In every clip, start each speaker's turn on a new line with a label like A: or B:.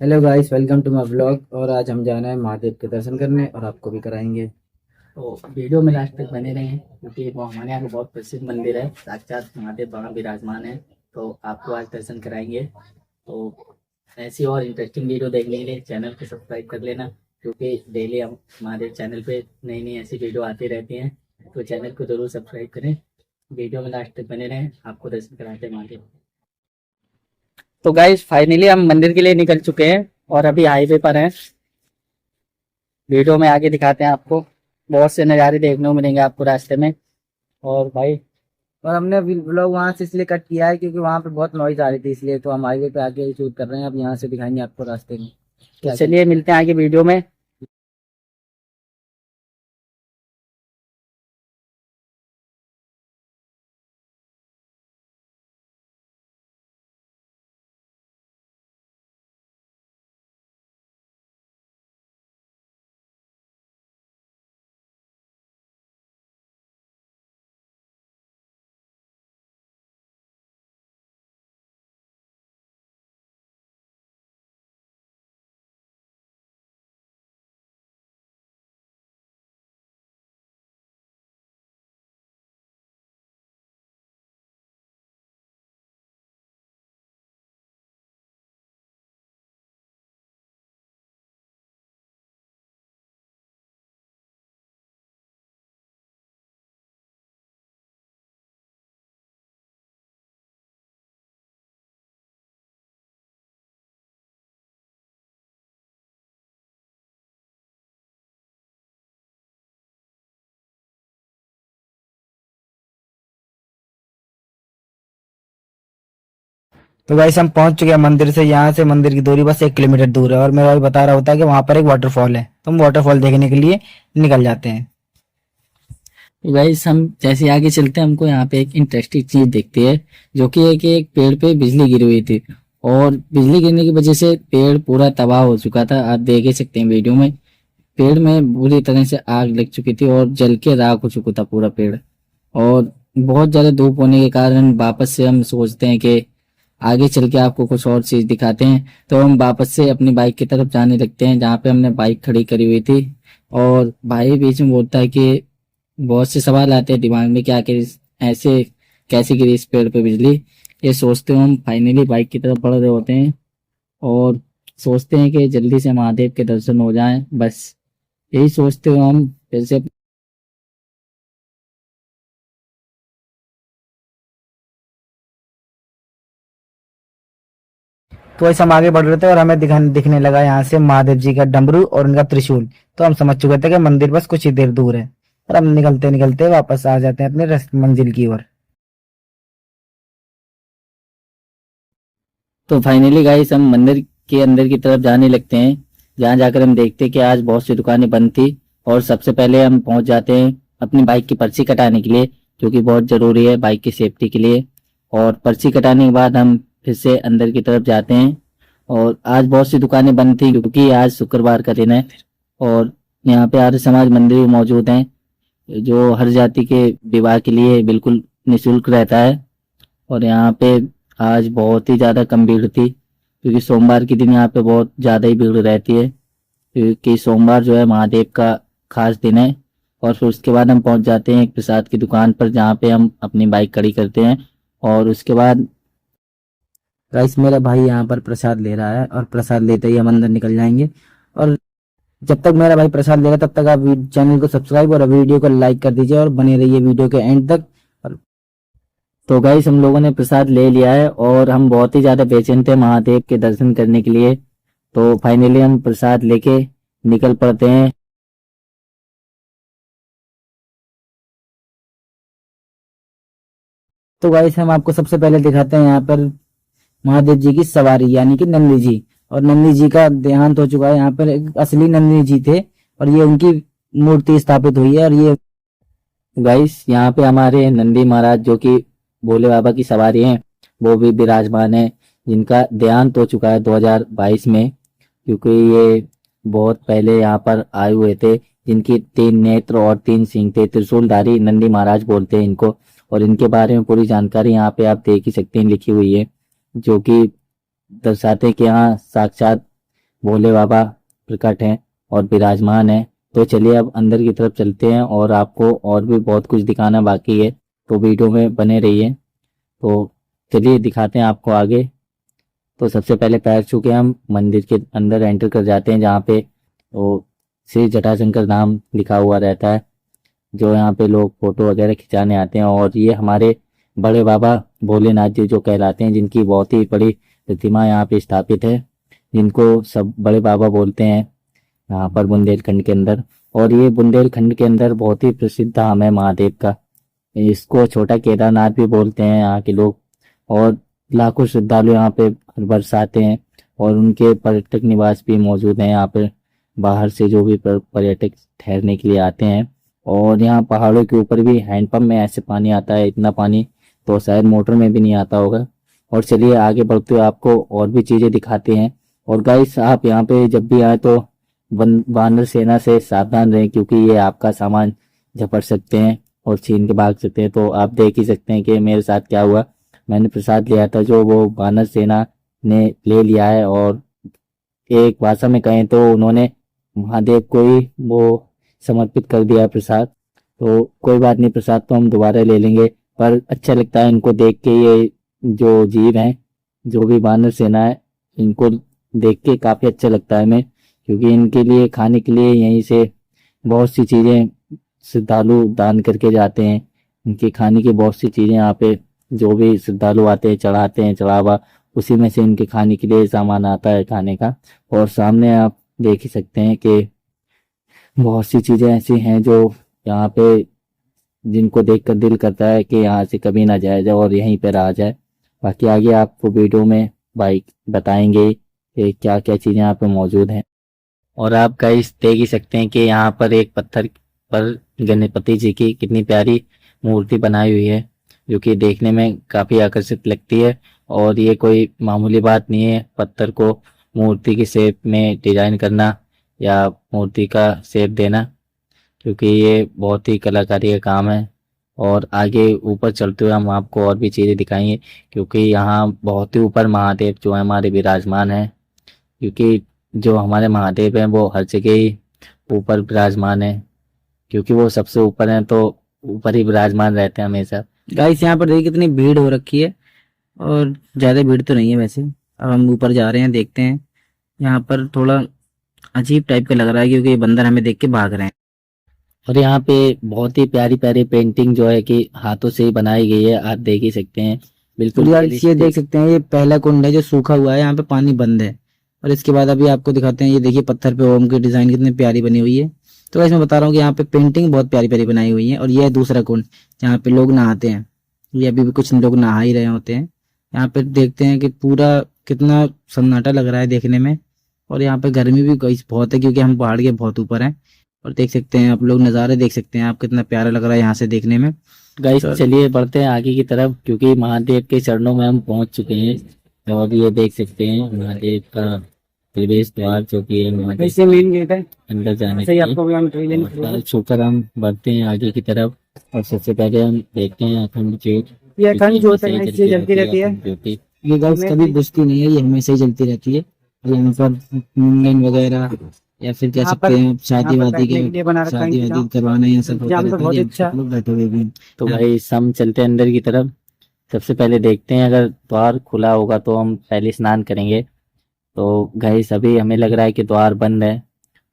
A: Hello guys, welcome to my vlog. और आज हम जाना है महादेव के दर्शन करने और आपको भी कराएंगे।
B: तो वीडियो में लास्ट तक बने रहें क्योंकि वो हमारे यहाँ का बहुत प्रसिद्ध मंदिर है। साक्षात महादेव वहाँ विराजमान है। तो आपको आज दर्शन कराएंगे। तो ऐसी और इंटरेस्टिंग वीडियो देखने के लिए चैनल को सब्सक्राइब कर लेना, क्योंकि डेली हम हमारे चैनल पे नई नई ऐसी वीडियो आती रहती हैं। तो चैनल को जरूर सब्सक्राइब करें। वीडियो में लास्ट तक बने रहें, आपको दर्शन कराते हैं महादेव। तो गाइस फाइनली हम मंदिर के लिए निकल चुके हैं और अभी हाईवे पर हैं। वीडियो में आगे दिखाते हैं आपको। बहुत से नज़ारे देखने को मिलेंगे आपको रास्ते में। और भाई
A: और हमने व्लॉग वहां से इसलिए कट किया है क्योंकि वहां पे बहुत नॉइज आ रही थी, इसलिए तो हम हाईवे पे आके शूट कर रहे हैं। अब यहाँ से दिखाएंगे आपको रास्ते में
B: तो
A: क्या क्या।
B: चलिए मिलते हैं आगे वीडियो में।
A: तो गाइस हम पहुंच चुके हैं मंदिर से। यहाँ से मंदिर की दूरी बस 1 किलोमीटर दूर है और मेरा भाई बता रहा होता है कि वहां पर एक वाटरफॉल है, तो हम वाटरफॉल देखने के लिए निकल जाते हैं।
B: गाइस हम जैसे आगे चलते हैं, हमको यहाँ पे एक इंटरेस्टिंग चीज दिखती है, जो कि है कि एक पेड़ पे बिजली गिरी हुई थी। और बिजली गिरने की वजह से पेड़ पूरा तबाह हो चुका था। आप देख ही सकते हैं वीडियो में। पेड़ में बुरी तरह से आग लग चुकी थी और जल के राख हो चुका था पूरा पेड़। और बहुत ज्यादा धूप होने के कारण वापस से हम सोचते हैं कि आगे चल के आपको कुछ और चीज दिखाते हैं। तो हम वापस से अपनी बाइक की तरफ जाने लगते हैं, जहाँ पे हमने बाइक खड़ी करी हुई थी। और भाई बीच में बोलता है कि बहुत से सवाल आते हैं दिमाग में कि आखिर ऐसे कैसे गिरी इस पेड़ पे बिजली। ये सोचते हुए हम फाइनली बाइक की तरफ बढ़ रहे होते हैं और सोचते हैं कि जल्दी से महादेव के दर्शन हो जाएं। बस यही सोचते हुए हम फिर से
A: तो वैसे हम आगे बढ़ रहे थे और हमें दिखने लगा यहाँ से महादेव जी का डमरू और उनका त्रिशूल। तो हम समझ चुके थे कि मंदिर बस कुछ ही देर दूर है और हम निकलते निकलते वापस आ जाते हैं अपने मंजिल की ओर।
B: तो फाइनली गाइस हम मंदिर के अंदर की तरफ जाने लगते हैं, जहाँ जाकर हम देखते हैं कि आज बहुत सी दुकानें बंद थी। और सबसे पहले हम पहुंच जाते हैं अपनी बाइक की पर्ची कटाने के लिए, जो कि बहुत ज़रूरी है बाइक की सेफ्टी के लिए। और पर्ची कटाने के बाद हम फिर से अंदर की तरफ जाते हैं। और आज बहुत सी दुकानें बंद थी क्योंकि आज शुक्रवार का दिन है। और यहाँ पे आर्य समाज मंदिर भी मौजूद हैं, जो हर जाति के विवाह के लिए बिल्कुल निःशुल्क रहता है। और यहाँ पे आज बहुत ही ज़्यादा कम भीड़ थी, क्योंकि सोमवार के दिन यहाँ पे बहुत ज़्यादा ही भीड़ रहती है, क्योंकि सोमवार जो है महादेव का खास दिन है। और फिर उसके बाद हम पहुंच जाते हैं एक प्रसाद की दुकान पर, जहाँ पे हम अपनी बाइक खड़ी करते हैं। और उसके बाद
A: गाइस मेरा भाई यहाँ पर प्रसाद ले रहा है और प्रसाद लेते ही हम अंदर निकल जाएंगे। और जब तक मेरा भाई प्रसाद ले रहा है तब तक आप चैनल को सब्सक्राइब और वीडियो को लाइक कर दीजिए और बने रहिए वीडियो के एंड तक। और
B: तो गाइस हम लोगों ने प्रसाद ले लिया है और हम बहुत ही ज़्यादा बेचैन थे महादेव के दर्शन करने के लिए। तो फाइनली हम प्रसाद लेके निकल पड़ते हैं।
A: तो गाइस हम आपको सबसे पहले दिखाते हैं यहाँ पर महादेव जी की सवारी यानी कि नंदी जी। और नंदी जी का देहांत हो चुका है। यहाँ पर एक असली नंदी जी थे और ये उनकी मूर्ति स्थापित हुई है। और ये
B: गाइस यहाँ पे हमारे नंदी महाराज, जो कि भोले बाबा की सवारी हैं, वो भी विराजमान है, जिनका देहांत हो चुका है 2022 में। क्योंकि ये बहुत पहले यहाँ पर आए हुए थे, जिनकी 3 नेत्र और 3 सिंह थे। त्रिशूलधारी नंदी महाराज बोलते हैं इनको। और इनके बारे में पूरी जानकारी यहाँ पे आप देख ही सकते हैं लिखी हुई है, जो कि दर्शाते हैं कि यहाँ साक्षात भोले बाबा प्रकट हैं और विराजमान है। तो चलिए अब अंदर की तरफ चलते हैं और आपको और भी बहुत कुछ दिखाना बाकी है, तो वीडियो में बने रहिए। तो चलिए दिखाते हैं आपको आगे। तो सबसे पहले पैर छू के हम मंदिर के अंदर एंटर कर जाते हैं, जहाँ पे वो श्री जटाशंकर धाम लिखा हुआ रहता है, जो यहाँ पे लोग फोटो वगैरह खिंचाने आते हैं। और ये हमारे बड़े बाबा भोलेनाथ जी जो कहलाते हैं, जिनकी बहुत ही बड़ी प्रतिमा यहाँ पे स्थापित है, जिनको सब बड़े बाबा बोलते हैं यहाँ पर बुंदेलखंड के अंदर। और ये बुंदेलखंड के अंदर बहुत ही प्रसिद्ध धाम है महादेव का। इसको छोटा केदारनाथ भी बोलते हैं यहाँ के लोग। और लाखों श्रद्धालु यहाँ पे हर वर्ष आते हैं और उनके पर्यटक निवास भी मौजूद हैं यहाँ पे। बाहर से जो भी पर्यटक ठहरने के लिए आते हैं। और यहाँ पहाड़ों के ऊपर भी हैंडपंप में ऐसे पानी आता है, इतना पानी तो शायद मोटर में भी नहीं आता होगा। और चलिए आगे बढ़ते हुए आपको और भी चीज़ें दिखाते हैं। और गाइस आप यहाँ पे जब भी आए तो वानर सेना से सावधान रहें, क्योंकि ये आपका सामान झपट सकते हैं और छीन के भाग सकते हैं। तो आप देख ही सकते हैं कि मेरे साथ क्या हुआ। मैंने प्रसाद लिया था जो वो वानर सेना ने ले लिया है, और एक भाषा में कहें तो उन्होंने महादेव को ही वो समर्पित कर दिया प्रसाद। तो कोई बात नहीं, प्रसाद तो हम दोबारा ले लेंगे। पर अच्छा लगता है इनको देख के, ये जो जीव हैं, जो भी वानर सेना है, इनको देख के काफ़ी अच्छा लगता है हमें, क्योंकि इनके लिए खाने के लिए यहीं से बहुत सी चीज़ें श्रद्धालु दान करके जाते हैं। इनके खाने की बहुत सी चीज़ें यहाँ पे जो भी श्रद्धालु आते हैं चढ़ाते हैं चढ़ावा, उसी में से इनके खाने के लिए सामान आता है खाने का। और सामने आप देख ही सकते हैं कि बहुत सी चीज़ें ऐसी हैं जो यहाँ पे जिनको देखकर दिल करता है कि यहाँ से कभी ना जाया जाए और यहीं पर रहा जाए। बाकी आगे आपको वीडियो में बाइक बताएंगे कि क्या क्या चीज़ें यहाँ पे मौजूद हैं। और आप गाइस देख ही सकते हैं कि यहाँ पर एक पत्थर पर गणपति जी की कितनी प्यारी मूर्ति बनाई हुई है, जो कि देखने में काफ़ी आकर्षित लगती है। और ये कोई मामूली बात नहीं है पत्थर को मूर्ति की शेप में डिजाइन करना या मूर्ति का शेप देना, क्योंकि ये बहुत ही कलाकारी का काम है। और आगे ऊपर चलते हुए हम आपको और भी चीज़ें दिखाएंगे, क्योंकि यहाँ बहुत ही ऊपर महादेव जो है हमारे विराजमान है। क्योंकि जो हमारे महादेव हैं वो हर जगह ही ऊपर विराजमान है, क्योंकि वो सबसे ऊपर हैं तो ऊपर ही विराजमान रहते हैं हमेशा।
A: गाइस यहाँ पर देखिए कितनी भीड़ हो रखी है, और ज़्यादा भीड़ तो नहीं है वैसे। अब हम ऊपर जा रहे हैं, देखते हैं। यहाँ पर थोड़ा अजीब टाइप का लग रहा है, क्योंकि ये बंदर हमें देख के भाग रहे हैं।
B: और यहाँ पे बहुत ही प्यारी प्यारी पेंटिंग जो है कि हाथों से ही बनाई गई है, आप देख ही सकते हैं। बिल्कुल
A: गाइस ये देख सकते हैं, ये पहला कुंड है जो सूखा हुआ है, यहाँ पे पानी बंद है। और इसके बाद अभी आपको दिखाते हैं, ये देखिए पत्थर पे ओम की डिजाइन कितनी प्यारी बनी हुई है। तो वैसे मैं बता रहा हूँ कि यहाँ पे पेंटिंग बहुत प्यारी प्यारी बनाई हुई है। और ये है दूसरा कुंड जहाँ पे लोग नहाते हैं। ये अभी भी कुछ लोग नहा ही रहे होते हैं। यहाँ पे देखते हैं कि पूरा कितना सन्नाटा लग रहा है देखने में। और यहाँ पे गर्मी भी बहुत है, क्योंकि हम पहाड़ के बहुत ऊपर हैं। और देख सकते हैं आप लोग, नज़ारे देख सकते हैं आप, कितना प्यारा लग रहा है यहाँ से देखने में।
B: गाइस चलिए बढ़ते हैं आगे की तरफ, क्योंकि महादेव के चरणों में हम पहुंच चुके हैं। तो अभी ये देख सकते हैं महादेव का प्रवेश द्वार, जो कि है
A: मेन गेट है
B: अंदर जाने के लिए। छूकर हम बढ़ते हैं आगे की तरफ। और सबसे पहले हम देखते हैं अखंड ज्योत।
A: ये अखंड ज्योत है, इससे जलती रहती है। ये गाइस कभी बुझती नहीं है, ये हमेशा ही जलती रहती है। यहाँ पर मुंडन वगैरह या फिर कह सकते हैं शादी वादी करवाना, ये सब होता रहता है। सब लोग बैठे हुए भी हैं।
B: तो भाई हम चलते हैं अंदर की तरफ। सबसे पहले देखते हैं, अगर द्वार खुला होगा तो हम पहले स्नान करेंगे। तो गाइस अभी हमें लग रहा है कि द्वार बंद है,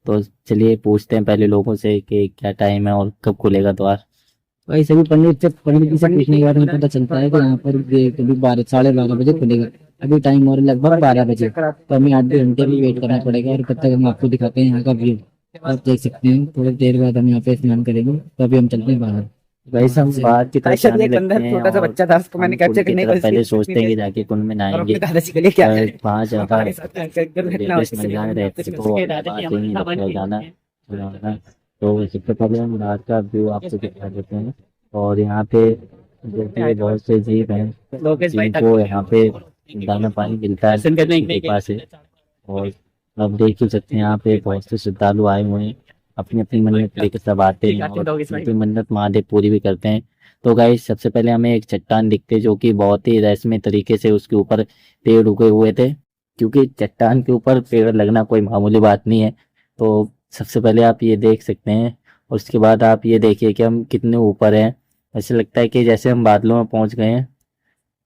B: तो चलिए पूछते हैं पहले लोगों से कि क्या टाइम है और कब खुलेगा द्वार।
A: भाई सभी पंडित जी से पूछने के बाद हमें पता चलता है कि यहाँ पर कभी 12 बजे खुलेगा। अभी टाइम और लगभग 12 बजे, तो हमें 8 घंटे भी वेट करना पड़ेगा। और तब तक हम आपको दिखाते हैं यहाँ का व्यू। आप देख सकते हैं, थोड़ी देर बाद हम यहाँ पे स्नान करेंगे, तो अभी हम चलते हैं बाहर।
B: भाई हम बाहर की तरफ जाने लगते हैं।
A: छोटा सा बच्चा था, उसको मैंने कैप्चर करने की
B: पहले सोचते हैं कि जाके कुंड में नहाएंगे। वहाँ ज्यादा महिलाएं रहती हैं, तो जाना। तो सबसे पहले हम रात का व्यू आपको दिखा देते हैं। और यहाँ पे जो कि बहुत से जीव हैं जिनको यहाँ पे दाना पानी मिलता है कृपा से। और अब देख ही सकते हैं यहाँ पे बहुत से श्रद्धालु आए हुए हैं, अपनी अपनी मन्नत लेकर सब आते हैं और अपनी मन्नत महादेव पूरी भी करते हैं। तो गाइस सबसे पहले हमें एक चट्टान दिखते जो कि बहुत ही रहस्यमय तरीके से उसके ऊपर पेड़ उगे हुए थे, क्योंकि चट्टान के ऊपर पेड़ लगना कोई मामूली बात नहीं है। तो सबसे पहले आप ये देख सकते हैं और उसके बाद आप ये देखिए कि हम कितने ऊपर हैं। ऐसे लगता है कि जैसे हम बादलों में पहुंच गए हैं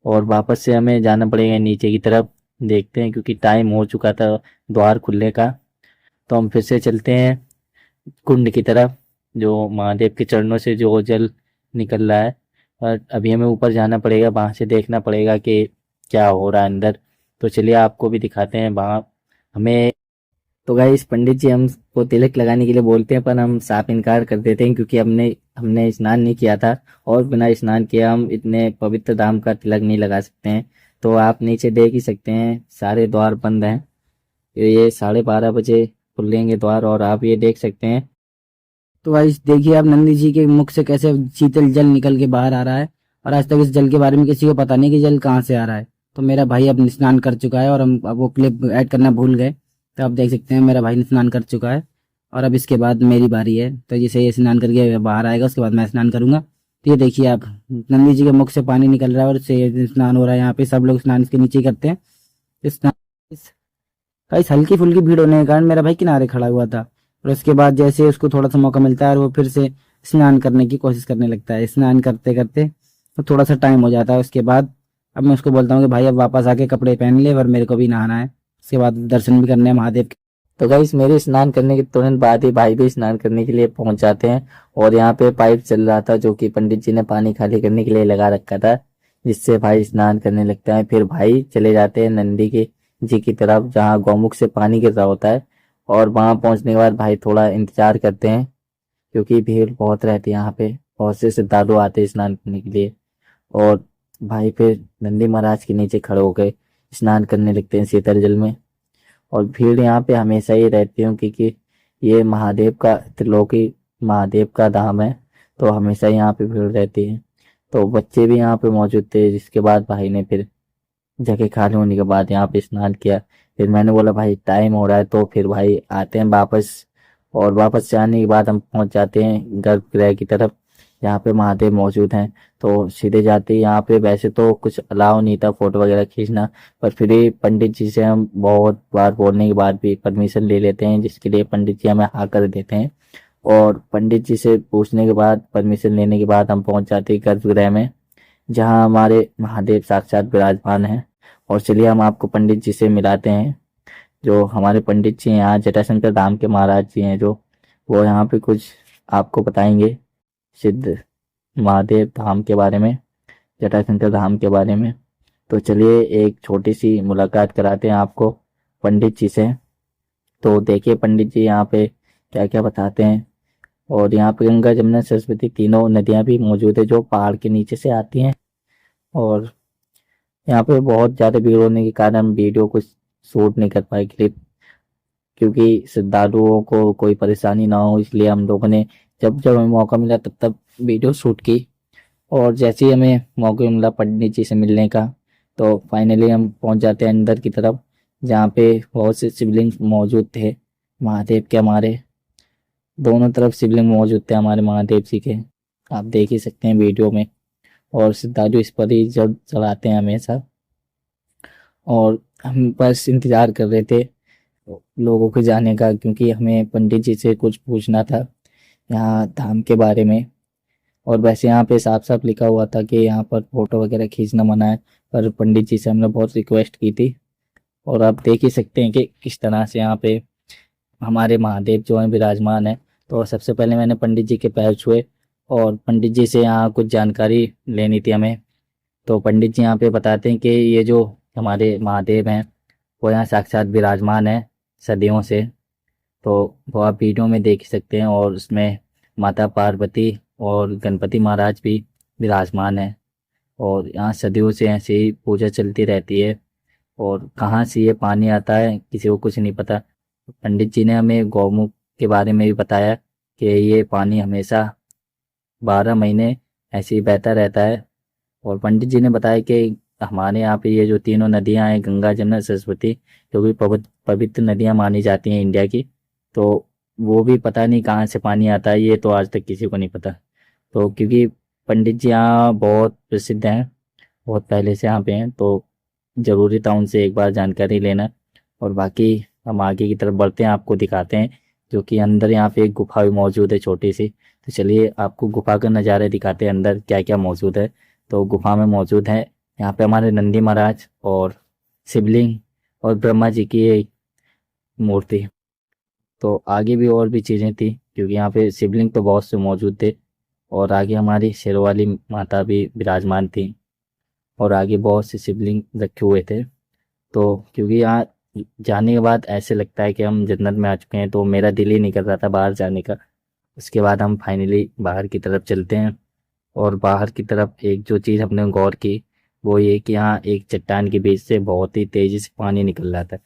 B: और वापस से हमें जाना पड़ेगा नीचे की तरफ। देखते हैं क्योंकि टाइम हो चुका था द्वार खुलने का। तो हम फिर से चलते हैं कुंड की तरफ, जो महादेव के चरणों से जो जल निकल रहा है। और अभी हमें ऊपर जाना पड़ेगा, वहाँ से देखना पड़ेगा कि क्या हो रहा है अंदर। तो चलिए आपको भी दिखाते हैं वहाँ हमें। तो गाइस पंडित जी हमको तिलक लगाने के लिए बोलते हैं, पर हम साफ इनकार कर देते हैं क्योंकि हमने हमने स्नान नहीं किया था और बिना स्नान किए हम इतने पवित्र धाम का तिलक नहीं लगा सकते हैं। तो आप नीचे देख ही सकते हैं सारे द्वार बंद हैं। ये 12:30 बजे खुलेंगे द्वार और आप ये देख सकते हैं।
A: तो गाइस देखिए आप नंदी जी के मुख से कैसे शीतल जल निकल के बाहर आ रहा है, और आज तक इस जल के बारे में किसी को पता नहीं कि जल कहाँ से आ रहा है। तो मेरा भाई अब स्नान कर चुका है और हम अब वो क्लिप ऐड करना भूल गए। तो आप देख सकते हैं मेरा भाई स्नान कर चुका है और अब इसके बाद मेरी बारी है। तो जैसे ये स्नान करके बाहर आएगा उसके बाद मैं स्नान करूंगा। तो ये देखिए आप नंदी जी के मुख से पानी निकल रहा है और इससे स्नान हो रहा है। यहाँ पे सब लोग स्नान इसके नीचे ही करते हैं। स्नान गाइस हल्की फुल्की भीड़ होने के कारण मेरा भाई किनारे खड़ा हुआ था, और उसके बाद जैसे उसको थोड़ा सा मौका मिलता है और वो फिर से स्नान करने की कोशिश करने लगता है। स्नान करते करते तो थोड़ा सा टाइम हो जाता है। उसके बाद अब मैं उसको बोलता हूँ कि भाई अब वापस आके कपड़े पहन ले और मेरे को भी नहाना है। उसके बाद दर्शन भी करने हैं महादेव के।
B: तो गाइस मेरे स्नान करने के तुरंत बाद ही भाई भी स्नान करने के लिए पहुंच जाते हैं। और यहाँ पे पाइप चल रहा था जो कि पंडित जी ने पानी खाली करने के लिए लगा रखा था, जिससे भाई स्नान करने लगता है। फिर भाई चले जाते हैं नंदी के जी की तरफ जहाँ गौमुख से पानी गिर रहा होता है। और वहां पहुंचने के बाद भाई थोड़ा इंतजार करते हैं क्योंकि भीड़ बहुत रहती है यहाँ पे, बहुत से श्रद्धालु आते हैं स्नान करने के लिए। और भाई फिर नंदी महाराज के नीचे खड़े होकर स्नान करने लगते हैं शीतल जल में। और भीड़ यहाँ पे हमेशा ही रहती है क्योंकि ये महादेव का त्रिलोकी महादेव का धाम है, तो हमेशा यहाँ पे भीड़ रहती है। तो बच्चे भी यहाँ पे मौजूद थे, जिसके बाद भाई ने फिर जगह खाली होने के बाद यहाँ पे स्नान किया। फिर मैंने बोला भाई टाइम हो रहा है, तो फिर भाई आते हैं वापस। और वापस से आने के बाद हम पहुंच जाते हैं गर्भगृह की तरफ जहाँ पे महादेव मौजूद हैं। तो सीधे जाते ही यहाँ पे वैसे तो कुछ अलाउ नहीं था फोटो वगैरह खींचना, पर फिर भी पंडित जी से हम बहुत बार बोलने के बाद भी परमिशन ले लेते हैं, जिसके लिए पंडित जी हमें हाँ कर देते हैं। और पंडित जी से पूछने के बाद परमिशन लेने के बाद हम पहुंच जाते हैं गर्भगृह में जहाँ हमारे महादेव साक्षात विराजमान हैं। और चलिए हम आपको पंडित जी से मिलाते हैं। जो हमारे पंडित जी हैं यहाँ जटाशंकर धाम के महाराज जी हैं, जो वो यहाँ पे कुछ आपको बताएंगे सिद्ध महादेव धाम के बारे में, जटाशंकर धाम के बारे में। तो चलिए एक छोटी सी मुलाकात कराते हैं आपको पंडित जी से। तो देखिए पंडित जी यहाँ पे क्या क्या बताते हैं। और यहाँ पे गंगा जमुना सरस्वती तीनों नदियाँ भी मौजूद है जो पहाड़ के नीचे से आती हैं। और यहाँ पे बहुत ज़्यादा भीड़ होने के कारण हम वीडियो को शूट नहीं कर पाए क्लिप, क्योंकि श्रद्धालुओं को कोई परेशानी ना हो, इसलिए हम लोगों ने जब जब हमें मौका मिला तब तब वीडियो शूट की। और जैसे ही हमें मौका मिला पंडित जी से मिलने का, तो फाइनली हम पहुंच जाते हैं अंदर की तरफ जहाँ पे बहुत से शिवलिंग मौजूद थे महादेव के। हमारे दोनों तरफ शिवलिंग मौजूद थे हमारे महादेव जी के, आप देख ही सकते हैं वीडियो में। और श्रद्धालु इस पर ही जल चढ़ाते हैं हमेशा। और हम बस इंतजार कर रहे थे लोगों के जाने का, क्योंकि हमें पंडित जी से कुछ पूछना था यहाँ धाम के बारे में। और वैसे यहाँ पे साफ साफ लिखा हुआ था कि यहाँ पर फोटो वगैरह खींचना मना है, पर पंडित जी से हमने बहुत रिक्वेस्ट की थी। और आप देख ही सकते हैं कि किस तरह से यहाँ पे हमारे महादेव जो हैं विराजमान है। तो सबसे पहले मैंने पंडित जी के पैर छुए और पंडित जी से यहाँ कुछ जानकारी लेनी थी हमें। तो पंडित जी यहाँ पे बताते हैं कि ये जो हमारे महादेव हैं वो यहाँ साक्षात विराजमान है सदियों से। तो वो आप वीडियो में देख सकते हैं। और उसमें माता पार्वती और गणपति महाराज भी विराजमान है। और यहाँ सदियों से ऐसे ही पूजा चलती रहती है। और कहाँ से ये पानी आता है किसी को कुछ नहीं पता। पंडित जी ने हमें गौमुख के बारे में भी बताया कि ये पानी हमेशा 12 महीने ऐसे ही बहता रहता है। और पंडित जी ने बताया कि हमारे यहाँ पे ये जो तीनों नदियाँ हैं गंगा जमुना सरस्वती, जो भी पवित्र नदियाँ मानी जाती हैं इंडिया की, तो वो भी पता नहीं कहाँ से पानी आता है, ये तो आज तक किसी को नहीं पता। तो क्योंकि पंडित जी यहाँ बहुत प्रसिद्ध हैं, बहुत पहले से यहाँ पे हैं, तो ज़रूरी था उनसे एक बार जानकारी लेना। और बाकी हम आगे की तरफ बढ़ते हैं, आपको दिखाते हैं, जो कि अंदर यहाँ पे एक गुफा भी मौजूद है छोटी सी। तो चलिए आपको गुफा का नज़ारे दिखाते हैं, अंदर क्या क्या मौजूद है। तो गुफा में मौजूद है यहाँ पे हमारे नंदी महाराज और शिवलिंग और ब्रह्मा जी की एक मूर्ति। तो आगे भी और भी चीज़ें थी, क्योंकि यहाँ पे शिवलिंग तो बहुत से मौजूद थे, और आगे हमारी शेरवाली माता भी विराजमान थी, और आगे बहुत से शिवलिंग रखे हुए थे। तो क्योंकि यहाँ जाने के बाद ऐसे लगता है कि हम जन्नत में आ चुके हैं, तो मेरा दिल ही नहीं कर रहा था बाहर जाने का। उसके बाद हम फाइनली बाहर की तरफ चलते हैं, और बाहर की तरफ एक जो चीज़ हमने गौर की वो ये कि यहाँ एक चट्टान के बीच से बहुत ही तेज़ी से पानी निकल रहा था।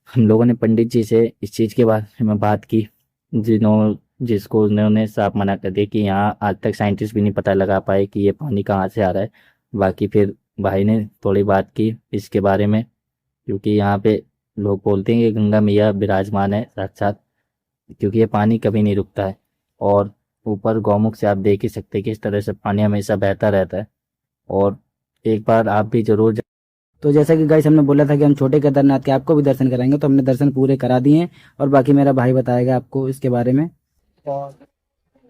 B: हम लोगों ने पंडित जी से इस चीज़ के बारे में बात की, जिसको उन्होंने साफ मना कर दिया कि यहाँ आज तक साइंटिस्ट भी नहीं पता लगा पाए कि ये पानी कहाँ से आ रहा है। बाकी फिर भाई ने थोड़ी बात की इसके बारे में, क्योंकि यहाँ पे लोग बोलते हैं कि गंगा मैया विराजमान है साक्षात, क्योंकि ये पानी कभी नहीं रुकता है। और ऊपर गौमुख से आप देख ही सकते हैं कि इस तरह से पानी हमेशा बहता रहता है। और एक बार आप भी जरूर तो जैसा कि गाइस हमने बोला था कि हम छोटे केदारनाथ के आपको भी दर्शन कराएंगे, तो हमने दर्शन पूरे करा दिए हैं, और बाकी मेरा भाई बताएगा आपको इसके बारे में।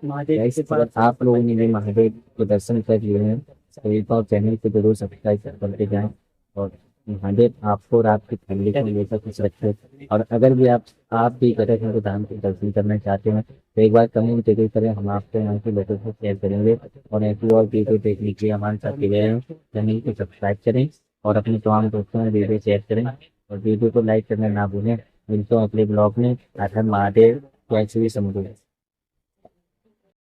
A: गाइस अगर आप लोगों ने भी महादेव के दर्शन कर लिए हैं तो एक बार चैनल को जरूर सब्सक्राइब करके जाएं, और महादेव आपको और आपकी फैमिली को हमेशा खुश रखे। और अगर भी आप भी गणेश धाम के दर्शन करना चाहते हैं तो एक बार कमेंट जरूर करें, हम आपको यहाँ के लोगों को शेयर करेंगे। और ऐसी और वीडियो देखने के लिए हमारे साथ जुड़े रहें, चैनल को सब्सक्राइब करें और अपने तमाम दोस्तों में वीडियो शेयर करें, और वीडियो को लाइक करना ना भूलें। मिलते हैं अगले ब्लॉग में। हर हर महादेव, जय श्री शंभू।